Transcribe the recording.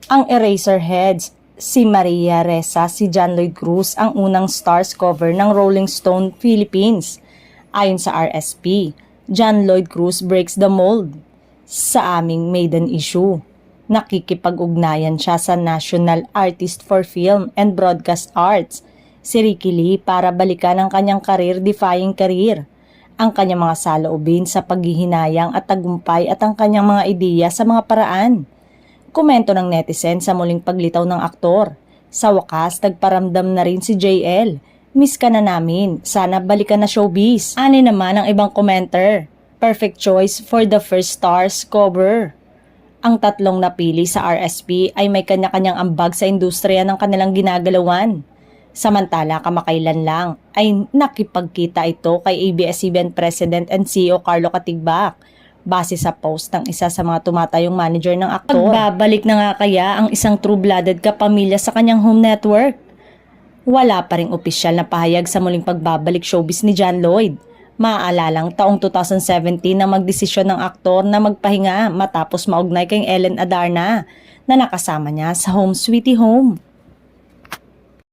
ang Eraserheads. Si Maria Ressa, si John Lloyd Cruz ang unang stars cover ng Rolling Stone Philippines. Ayon sa RSP, John Lloyd Cruz breaks the mold. Sa aming maiden issue, nakikipag-ugnayan siya sa National Artist for Film and Broadcast Arts, si Ricky Lee, para balikan ang kanyang career-defying career, ang kanyang mga saloobin sa paghihinayang at tagumpay at ang kanyang mga ideya sa mga paraan. Komento ng netizen sa muling paglitaw ng aktor. Sa wakas, nagparamdam na rin si JL. Miss ka na namin, sana balikan na showbiz. Ani naman ang ibang commenter. Perfect choice for the first stars cover. Ang tatlong napili sa RSP ay may kanya-kanyang ambag sa industriya ng kanilang ginagalawan. Samantala, kamakailan lang ay nakipagkita ito kay ABS-CBN President and CEO Carlo Katigbak base sa post ng isa sa mga tumatayong manager ng aktor. Pagbabalik na nga kaya ang isang true-blooded kapamilya sa kanyang home network? Wala pa ring opisyal na pahayag sa muling pagbabalik showbiz ni John Lloyd. Maaalalang taong 2017 na magdesisyon ng aktor na magpahinga matapos maugnay kay Ellen Adarna na nakasama niya sa Home Sweetie Home.